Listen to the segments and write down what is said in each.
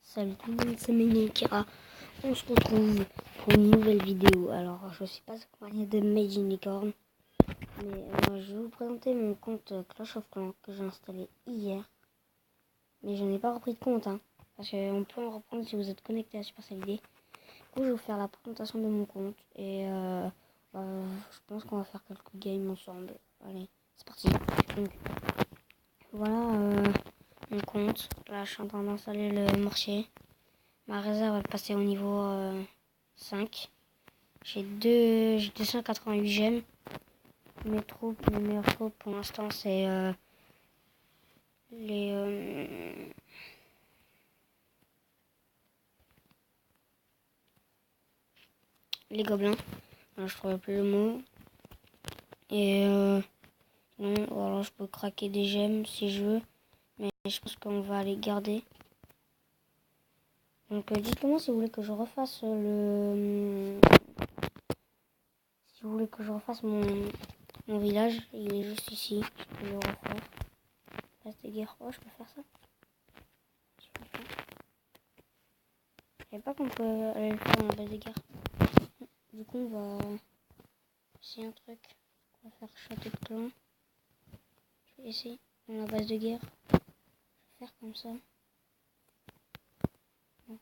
Salut tout le monde, c'est Kira. On se retrouve pour une nouvelle vidéo. Alors, je suis pas accompagné de Made in Licorne, mais je vais vous présenter mon compte Clash of Clans que j'ai installé hier. Mais je n'ai pas repris de compte, parce qu'on peut en reprendre si vous êtes connecté à Supercell ID. Du coup, je vais vous faire la présentation de mon compte et je pense qu'on va faire quelques games ensemble. Allez, c'est parti. Donc, voilà mon compte. Là, je suis en train d'installer le marché. Ma réserve est passée au niveau 5. J'ai 288 gemmes. Mes meilleures troupes pour l'instant c'est les gobelins. Alors, je trouvais plus le mot. Et non, alors je peux craquer des gemmes si je veux. Mais je pense qu'on va les garder. Donc dites-moi si vous voulez que je refasse si vous voulez que je refasse mon village. Il est juste ici. Je peux le refaire. Place des guerres. Oh, je peux faire ça. Je savais pas qu'on peut aller le faire dans la base de guerre. Du coup, on va essayer un truc. On va faire château de clan. Je vais essayer dans la base de guerre. Je vais faire comme ça. Bon.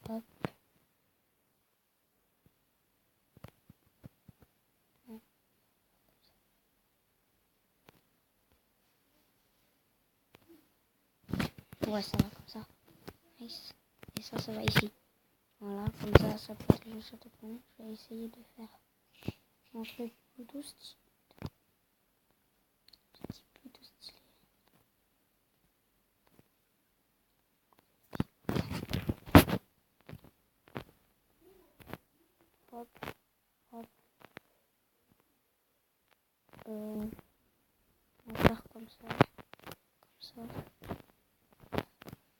Hop. Bon. Ouais, ça va comme ça. Nice. Et ça va ici. Voilà, comme ça peut être le château de clan. Je vais essayer de faire un truc plutôt stylé. Hop, hop. On va faire comme ça.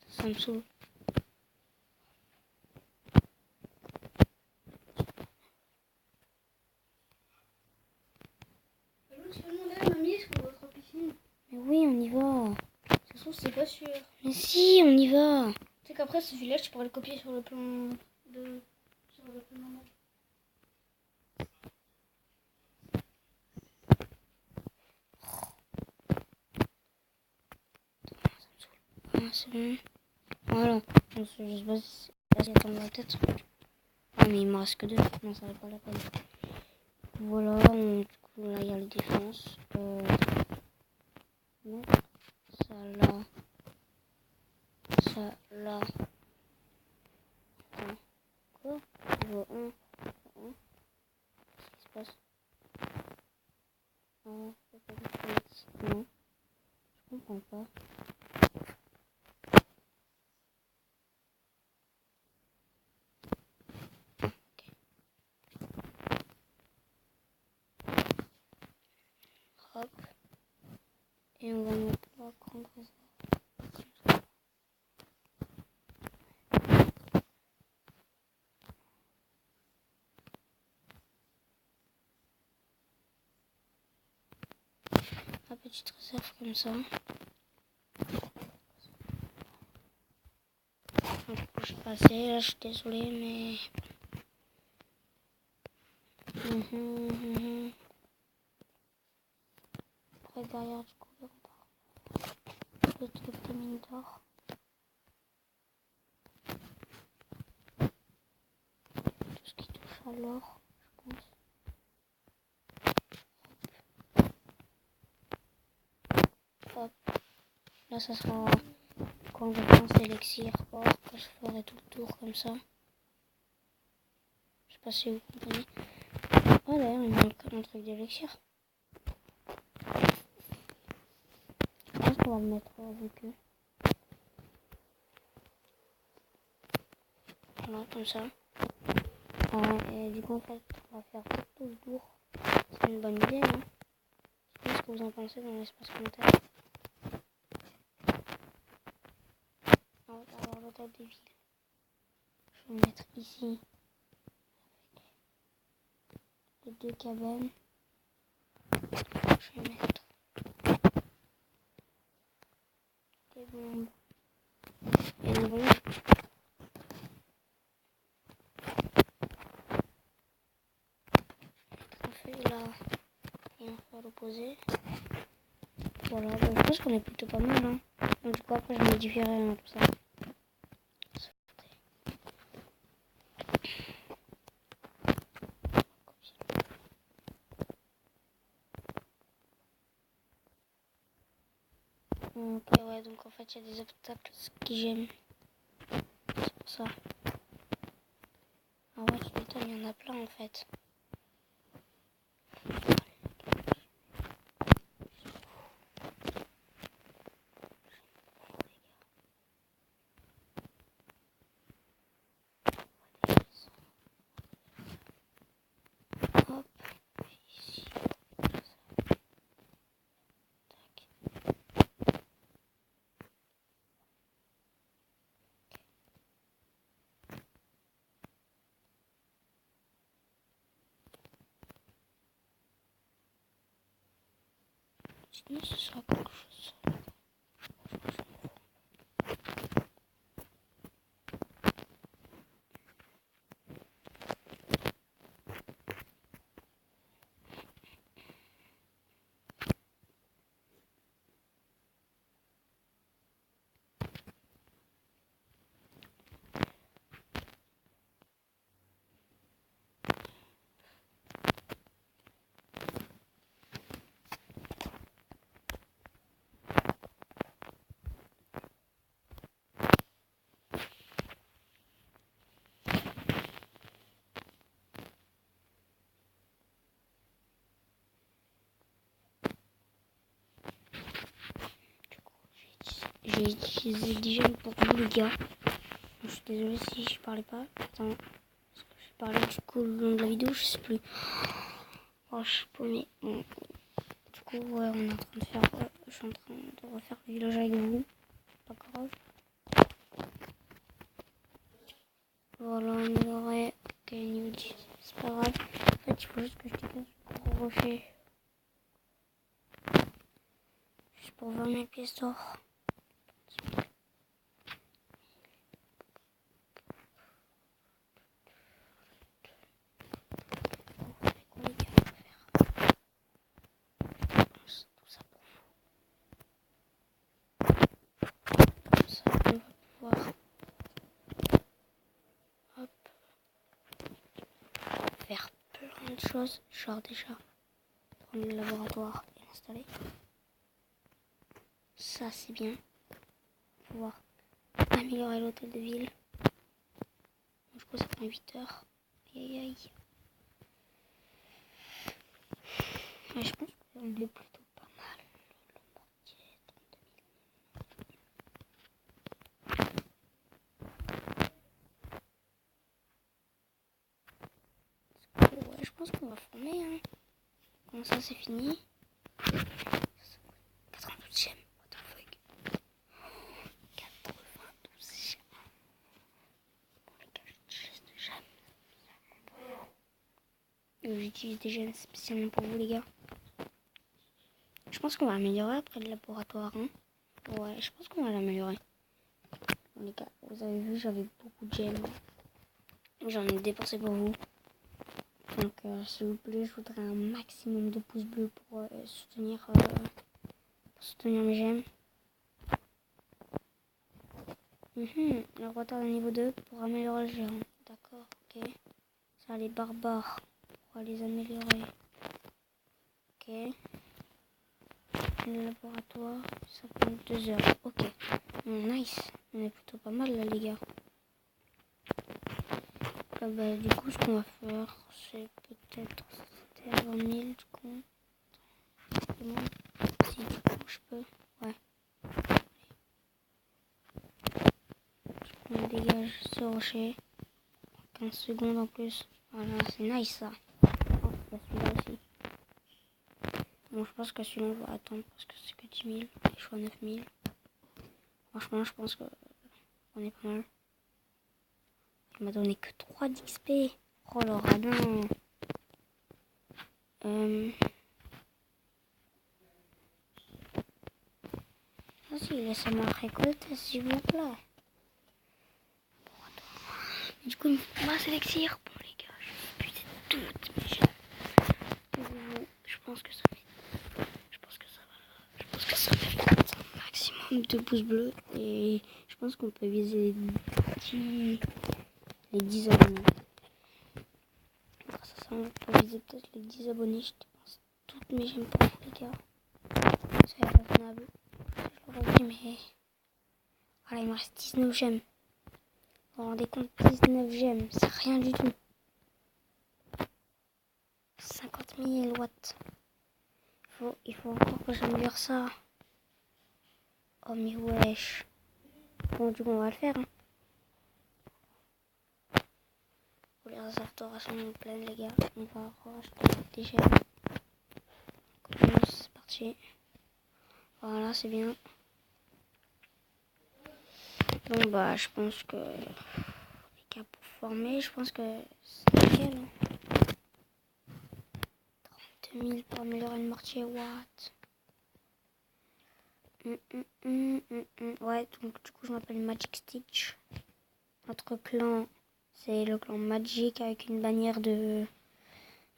Ça me saoule. Tu peux demander à mamie est-ce qu'on va être en piscine? Mais oui, on y va. Ça se trouve, c'est pas sûr. Mais si, on y va. Tu sais qu'après, ce village, tu pourrais le copier sur le plan de... sur le plan normal. Ah, c'est bon. Voilà. Je sais pas si attendre la tête. Ah, mais il me reste que 2. Non, ça va pas la peine. Voilà, du coup, là, il y a les défenses. Non. Ça là. Ça là. Attends. Quoi? Niveau 1. Qu'est-ce qui se passe? Ah, c'est pas du tout. Non. Je comprends pas. Hop. Et on va mettre la grande réserve. La petite réserve comme ça. Je suis passé, là je suis désolée mais... Après derrière du coup on part le truc des mines d'or. Tout ce qui touche à l'or, je pense. Hop. Là ça sera quand je pense l'élixir or que je ferai tout le tour comme ça. Je sais pas si vous comprenez. Oh d'ailleurs il manque un truc d'élixir. Je pense qu'on va le mettre avec eux. Voilà, comme ça. Et du coup en fait on va faire tout le tour. C'est une bonne idée, hein. Je sais pas ce que vous en pensez dans l'espace commentaire. On va avoir l'hôtel des villes. Je vais le mettre ici. Avec les 2 cabanes. Je vais mettre des bombes. Et une bombe. Un feuille là et un feu à l'opposé. Voilà, donc je pense qu'on est plutôt pas mal. Hein. Donc du coup après je modifierai hein, tout ça. Ok ouais, donc en fait il y a des obstacles, ce que j'aime. C'est pour ça. Ah ouais, tu m'étonnes, il y en a plein en fait. Hop, ici. Tac. Sinon ce sera quelque chose. J'ai utilisé déjà pour vous les gars. Je suis désolée si je parlais pas. Attends, parce que je parlais du coup le long de la vidéo, je sais plus. Oh, je suis paumée. Bon. Du coup, ouais, on est en train de faire. Je suis en train de refaire le village avec vous. Pas grave. Voilà, améliorer. Ok, niveau 10. C'est pas grave. En fait, il faut juste que je dégage le gros rocher. Juste pour 20 000 pièces d'or. Tout ça pour vous. Ça, on va pouvoir. Hop. Faire plein de choses. Genre déjà. Prendre le laboratoire et l'installer. Ça, c'est bien. Pouvoir améliorer l'hôtel de ville. Du coup, ça prend 8 heures. Aïe aïe aïe. Ouais, je pense qu'on est plutôt pas mal. Le mortier, 32 000. Ouais, je pense qu'on va former. Hein. Comment ça, c'est fini? 92 gemmes. What the fuck? 92 gemmes. Bon, les gars, j'utilise des gemmes. J'utilise des gemmes spécialement pour vous, les gars. Je pense qu'on va améliorer après le laboratoire. Hein. Ouais, je pense qu'on va l'améliorer. Bon, les gars, vous avez vu, j'avais beaucoup de gemmes. J'en ai dépensé pour vous. Donc, s'il vous plaît, je voudrais un maximum de pouces bleus pour soutenir mes gemmes. Le retard de niveau 2 pour améliorer le géant. D'accord, ok. Ça, les barbares, on va les améliorer. Ok. Le laboratoire, ça prend 2 heures. Ok. Nice. On est plutôt pas mal là, les gars. Là, bah, du coup, ce qu'on va faire, c'est peut-être... C'était à 20 000, du coup. Si, du coup, je peux. Ouais. On dégage ce rocher. 15 secondes en plus. Voilà, c'est nice ça. Oh, il y a celui-là aussi. Bon, je pense que celui-là, on va attendre parce que c'est que 10 000. Et je suis à 9 000. Franchement, je pense que on est pas mal. Il m'a donné que 3 d'XP. Oh le radin. aussi, laissez-moi récolter, s'il vous plaît. Du coup, on va s'élixir. Bon, les gars, je vais toutes mes gemmes. Je pense que ça fait. Je pense que ça fait un maximum de pouces bleus. Et je pense qu'on peut viser les 10 abonnés. Grâce à ça, on peut viser peut-être les 10 abonnés. Je dépense toutes mes gemmes pour vous, les gars. C'est raisonnable. Je l'aurais dit, mais. Voilà, il me reste 19 gemmes. Vous vous rendez compte, 19 gemmes, c'est rien du tout. 50 000 watts. Il faut encore que j'améliore ça. Oh mais wesh. Bon, du coup, on va le faire. Hein. Pour les restaurations pleines, les gars, on va racheter des gemmes. C'est parti. Voilà, c'est bien. Bon, bah, je pense que les gars, pour former, je pense que c'est nickel. Hein. 32 000 pour améliorer le mortier, what? Ouais, donc du coup, je m'appelle Magic Stitch. Notre clan, c'est le clan Magic avec une bannière de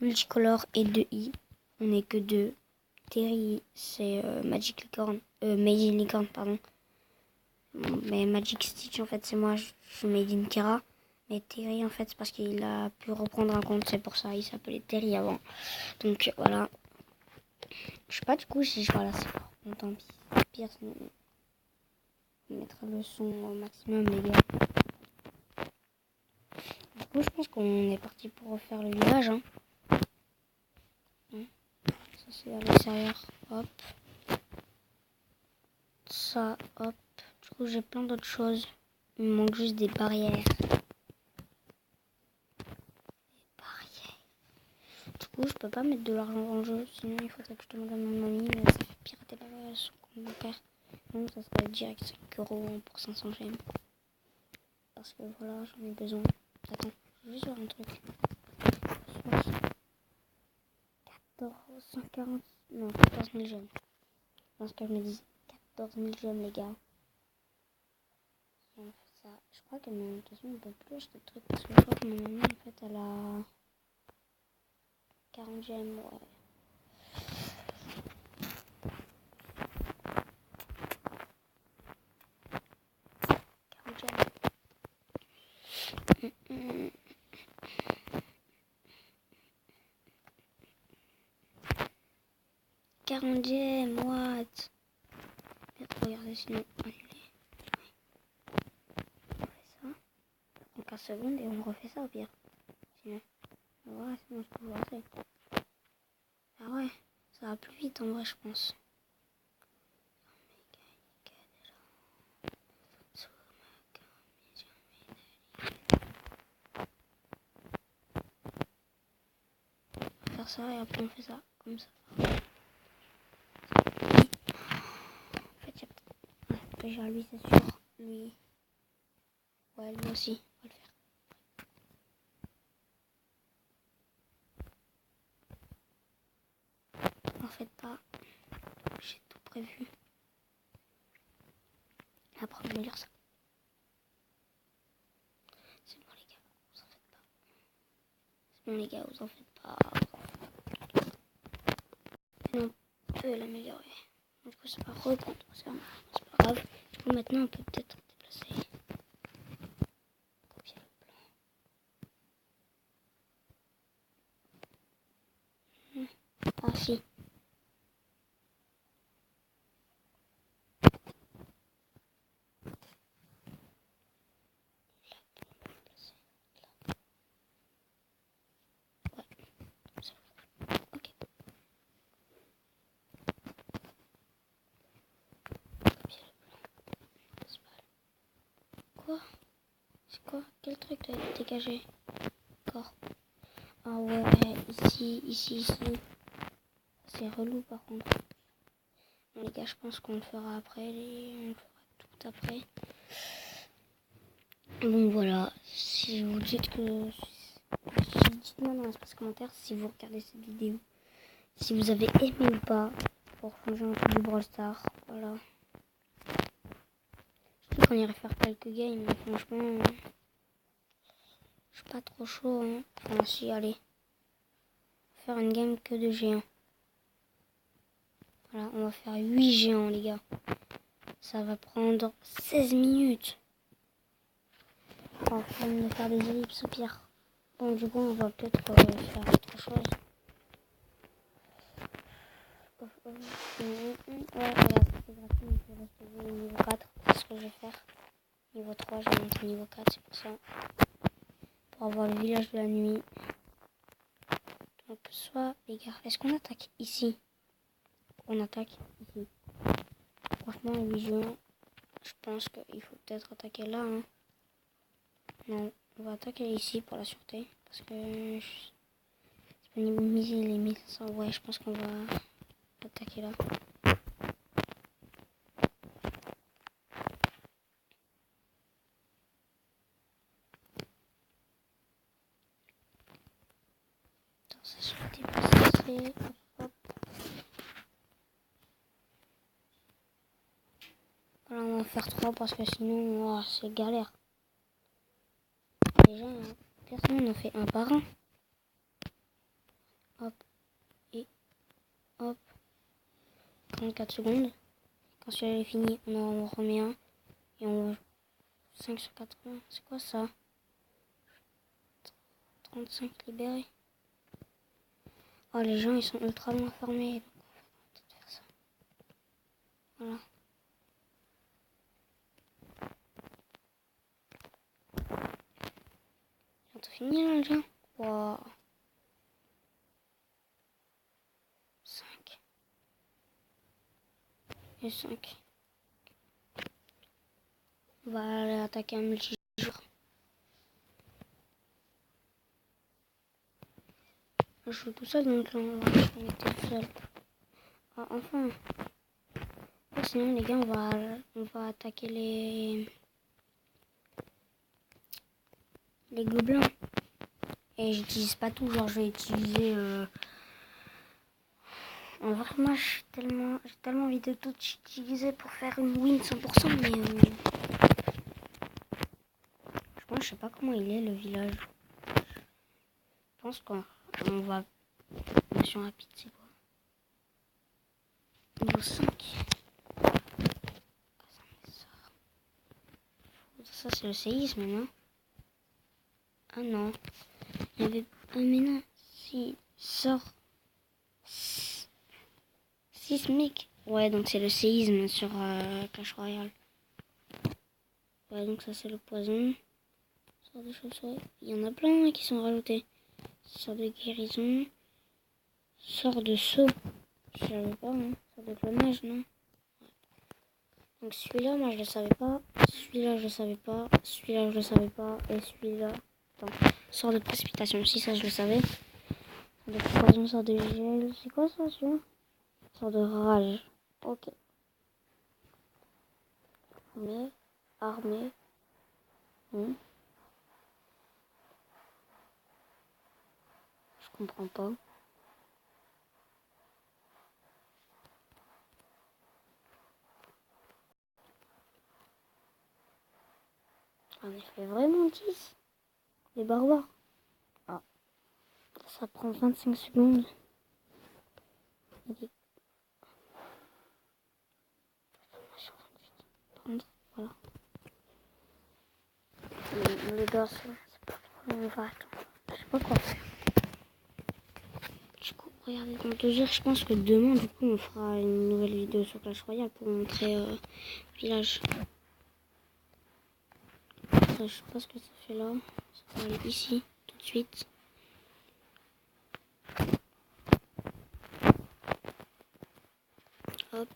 multicolore et de I. On n'est que deux. Terry, c'est Magic Licorne. Made in Licorne, pardon. Mais Magic Stitch, en fait, c'est moi, je suis Made in Kera. Mais Terry, en fait, c'est parce qu'il a pu reprendre un compte, c'est pour ça, il s'appelait Terry avant. Donc, voilà. Je sais pas, du coup, si je vois là, c'est fort. Bon, tant pis. Pire, sinon, on mettra le son au maximum, les gars. Du coup, je pense qu'on est parti pour refaire le village. Hein. Ça, c'est à l'extérieur. Hop. Ça, hop. Du coup, j'ai plein d'autres choses. Il me manque juste des barrières. Du coup, je peux pas mettre de l'argent dans le jeu. Sinon, il faudrait que je demande à ma mamie. Mais ça fait pirater son compte bancaire. Donc, ça serait direct 5 € pour 500 gemmes. Parce que voilà, j'en ai besoin. Attends, je vais juste voir un truc. 140, non, 14 000 gemmes. Dans ce que je me dis, 14 000 gemmes, les gars. Si on fait ça, je crois que de toute façon, on peut plus acheter de trucs. Parce que je crois que ma maman, en fait, elle a 40 gemmes, ouais. Quarante gemmes, what? Regardez, sinon, annulé. On fait ça. En 15 secondes et on refait ça au pire. Sinon, ouais, sinon je peux vous lancer. Ah ouais, ça va plus vite en vrai, je pense. On va faire ça et après on fait ça, comme ça. En fait, déjà lui, c'est sûr. Lui. Ouais, lui aussi, on va le faire. En fait, pas. J'ai tout prévu. Après, on va lire ça. C'est bon, les gars, vous en faites pas. C'est bon, les gars, vous en faites pas. Mais on peut l'améliorer. Du coup, ça va reprendre. C'est pas grave. Du coup, maintenant, on peut peut-être déplacer. Copier le plan. Ah, si. Quoi? C'est quoi? Quel truc doit être dégagé? D'accord. Ah ouais, ici. C'est relou par contre. Bon, les gars, je pense qu'on le fera après. On le fera tout après. Bon, voilà. Si vous dites que... Dites-moi dans l'espace commentaire si vous regardez cette vidéo. Si vous avez aimé ou pas. Pour changer un peu du Brawl Stars. Voilà. On irait faire quelques games, mais franchement, je suis pas trop chaud. Hein. Enfin, si, allez. Faire une game que de géants. Voilà, on va faire 8 géants, les gars. Ça va prendre 16 minutes. On va faire des ellipses au pire. Bon, du coup, on va peut-être faire autre chose. Ouais, regarde, c'est gratuit, il faut rester au niveau 4. C'est ce que je vais faire. Niveau 3, je vais monter niveau 4, c'est pour ça. Pour avoir le village de la nuit. Donc, soit, les gars, est-ce qu'on attaque ici? On attaque ici. Franchement, 8 juin, je pense qu'il faut peut-être attaquer là. Hein. Non, on va attaquer ici pour la sûreté. Parce que disponibiliser les 1500. Ouais, je pense qu'on va attaquer là. Attends, ça se fait dépasser. Hop, hop. Voilà, on va en faire 3 parce que sinon, oh, c'est galère. Déjà, personne n'en fait un par un. Hop. Et hop. 34 secondes. Quand celui-là est fini, on en remet un. Et on va 5 sur 80. C'est quoi ça? 35 libérés. Oh, les gens, ils sont ultra bien formés. Donc, on va peut-être faire ça. Voilà. Bientôt fini, là, les gens. Wow. 5. Et 5. On va aller attaquer un multijoueur. Je joue tout seul, donc là, on va être tout seul. Ah, enfin. Sinon, les gars, on va attaquer les gobelins. Et j'utilise pas tout, genre je vais utiliser en vrai moi j'ai tellement envie de tout utiliser pour faire une win 100%, mais je sais pas comment il est le village. Je pense qu'on va mission rapide, c'est quoi? Niveau 5. Ça c'est le séisme, non? Ah non. Il y avait un mais si sort sismique. Ouais, donc c'est le séisme sur Clash Royale. Ouais, donc ça c'est le poison. Sort de chauve-souris. Il y en a plein qui sont rajoutés. Sort de guérison. Sort de saut. Je savais pas, hein. Sort de clonage, non? Donc celui-là, moi je le savais pas. Celui-là, je le savais pas. Celui-là, je le savais pas. Et celui-là. Attends. Sort de précipitation. Si, ça je le savais. Sort de poison, sort de gel. C'est quoi ça, celui-là? Sort de rage. Ok. Armée. Je comprends pas. On a fait vraiment 10. Les barbares. Ah. Ça prend 25 secondes. Voilà. Le gars, c'est pas trop. On va attendre. Je sais pas quoi faire. Du coup, regardez, dans 2 heures, je pense que demain, du coup, on fera une nouvelle vidéo sur Clash Royale pour montrer le village. Je sais pas ce que ça fait là. Ça va aller ici, tout de suite. Hop.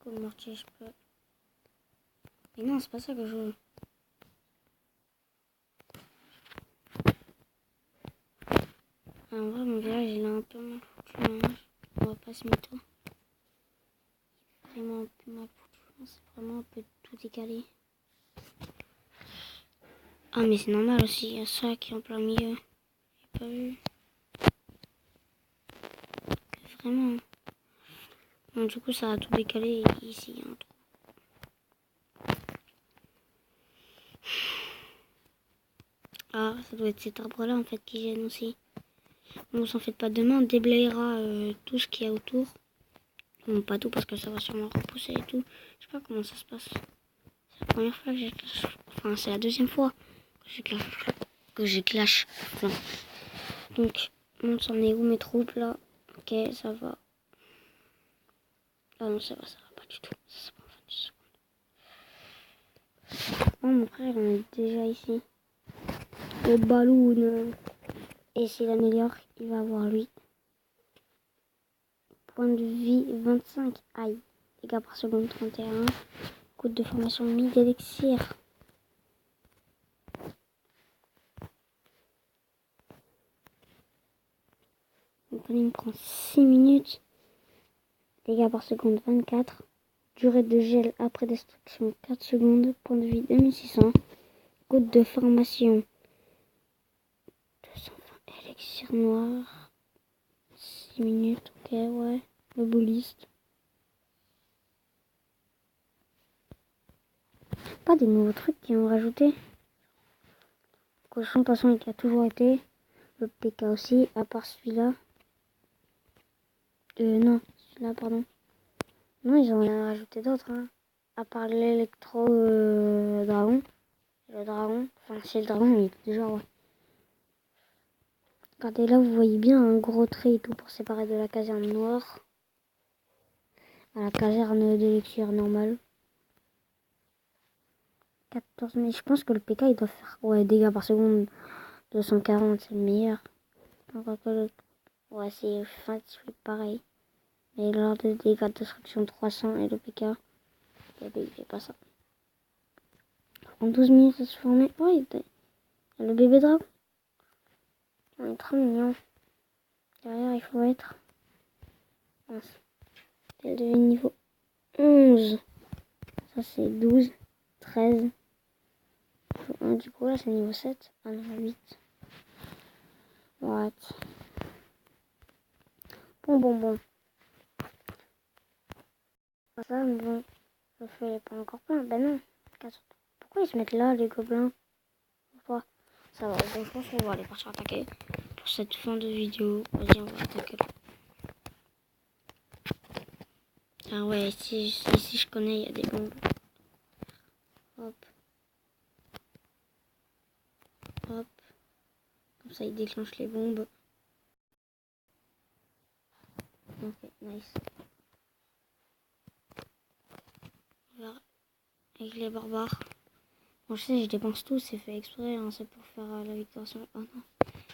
Comme mortier, je peux. Mais non, c'est pas ça que je veux. En vrai, mon village, il est un peu mal foutu. Hein. On va pas se mytho. Vraiment un peu mal foutu. C'est vraiment un peu tout décalé. Ah, mais c'est normal aussi. Il y a ça qui est en plein milieu. J'ai pas vu. Vraiment. Bon, du coup, ça a tout décalé. Ici, il y a un trou. Ça doit être cet arbre-là en fait qui gêne aussi. Bon, s'en faites pas, demain on déblayera tout ce qu'il y a autour. Bon, pas tout parce que ça va sûrement repousser et tout. Je sais pas comment ça se passe. C'est la première fois que j'ai clash. Enfin, c'est la deuxième fois que j'ai clash. Enfin, donc, on s'en est où mes troupes là? Ok, ça va. Ah non, ça va pas du tout. Ça se prend 20 secondes. Oh, mon frère, on est déjà ici. Le ballon. Et s'il améliore, il va avoir lui. Point de vie 25. Aïe. Dégâts par seconde 31. Coût de formation 1000 d'élixir. Donc il me prend 6 minutes. Dégâts par seconde 24. Durée de gel après destruction 4 secondes. Point de vie 2600. Coût de formation 220 élixir noir. 6 minutes. Ok, ouais. Le bouliste. Pas des nouveaux trucs qui ont rajouté. Cochon, de toute façon, il a toujours été. Le PK aussi, à part celui-là. Non, celui-là, pardon. Non, ils ont rien rajouté d'autre, hein. À part l'électro-dragon. Le dragon. Enfin, c'est le dragon, mais déjà, ouais. Regardez là, vous voyez bien un gros trait et tout pour séparer de la caserne noire à la caserne d'élixir normale. 14, mais je pense que le PK il doit faire. Ouais, dégâts par seconde 240, c'est le meilleur. Ouais, c'est pareil. Mais lors de dégâts de destruction 300 et le PK, il fait pas ça. En 12 minutes à se former. Ouais, il y a le bébé dragon. Il est trop mignon. Derrière, il faut être. Mince. Elle devient niveau 11. Ça, c'est 12, 13. Du coup, là, c'est niveau 7. Ah non, 8. What? Bon. Ça, mais bon. Le feu n'est pas encore plein. Ben non. Pourquoi ils se mettent là, les gobelins? Pourquoi? Ça va. Bon, je pense qu'on va aller partir attaquer. Pour cette fin de vidéo, vas-y, on va attaquer là. Ah ouais, ici je connais, il y a des bombes. Hop. Hop. Comme ça, il déclenche les bombes. Ok, nice. On va avec les barbares. Bon, je sais, je dépense tout, c'est fait exprès, hein, c'est pour faire la victoire sur... Oh non.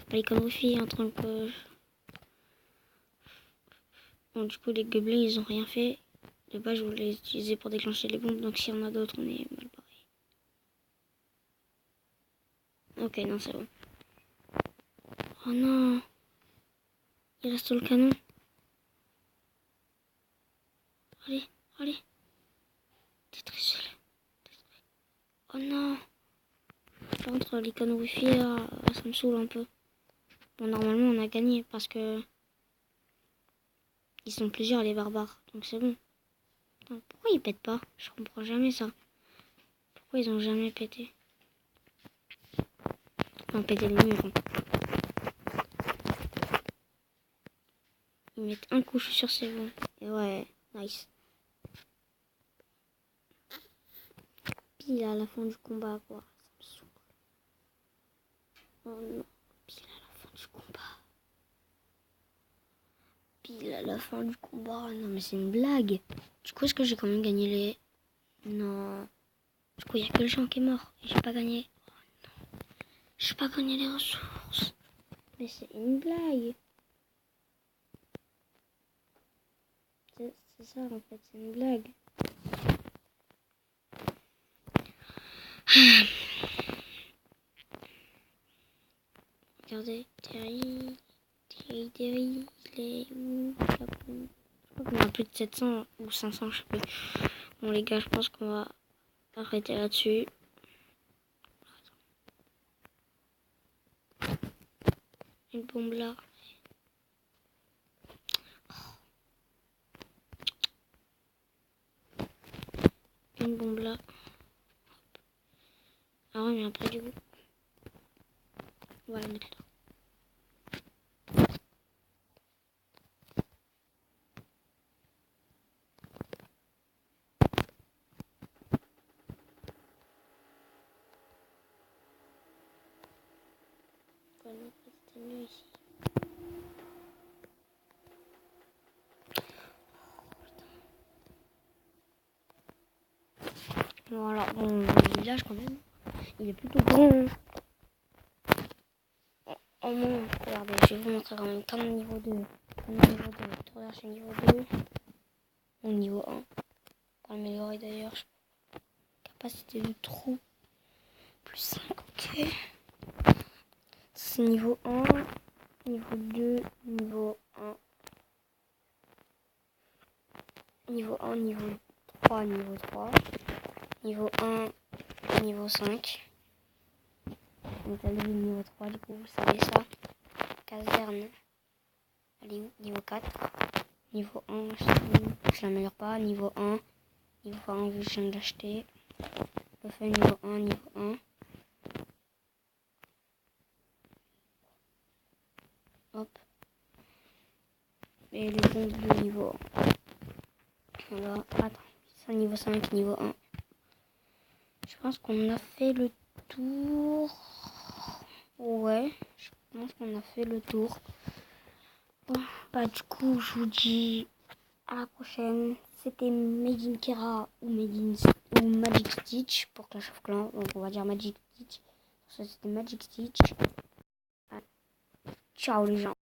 Pas les conneries, en tant que... Bon, du coup, les gobelins, ils ont rien fait. De base, je voulais les utiliser pour déclencher les bombes, donc s'il y en a d'autres, on est mal barré. Ok, non, c'est bon. Oh non. Il reste le canon. Allez. Détruisez-le. Oh non. Par contre, l'icône wifi, ça me saoule un peu. Bon, normalement, on a gagné parce que... Ils sont plusieurs, les barbares. Donc c'est bon. Attends, pourquoi ils pètent pas? Je comprends jamais ça. Pourquoi ils ont jamais pété? Enfin, pété le mur. Hein. Ils mettent un coup, je suis sûr c'est bon. Et ouais, nice. Pile à la fin du combat, quoi. Ça me saoule. Oh non. Pile à la fin du combat. Pile à la fin du combat. Non, mais c'est une blague. Du coup, est-ce que j'ai quand même gagné les... Non. Du coup, il n'y a que le champ qui est mort. Et j'ai pas gagné. Oh non. J'ai pas gagné les ressources. Mais c'est une blague. C'est ça, en fait. C'est une blague. Regardez. Terry, il est où? Je crois qu'on a plus de 700 ou 500, je sais plus. Bon, les gars, je pense qu'on va arrêter là-dessus. Une bombe là. Une bombe là. Ah ouais, mais après, du coup. On va la mettre là. On va mettre cette tenue ici. Voilà, bon, le village quand même, il est plutôt grand. En moins, regardez, je vais vous montrer en même temps le niveau 2. Le niveau 2, regarde, c'est niveau 2. Ou niveau 1. Pour améliorer d'ailleurs, capacité de trou. Plus 5, ok. C'est niveau 1, niveau 2, niveau 1. Niveau 1, niveau 3, niveau 3. Niveau 1, niveau 5. Donc là, le niveau 3, du coup, vous savez ça. Caserne. Allez où? Niveau 4. Niveau 1, je l'améliore pas. Niveau 1. Niveau 1, vu que je viens d'acheter. Je fais niveau 1, niveau 1. Hop. Et les bombes de niveau 1. Voilà. Attends. Ça, niveau 5, niveau 1. Je pense qu'on a fait le tour. Ouais. Je pense qu'on a fait le tour. Bon, bah du coup, je vous dis à la prochaine. C'était Made in Kera ou Magic Stitch pour Clash of Clans. Donc on va dire Magic Stitch. Ça c'était Magic Stitch. Ciao les gens.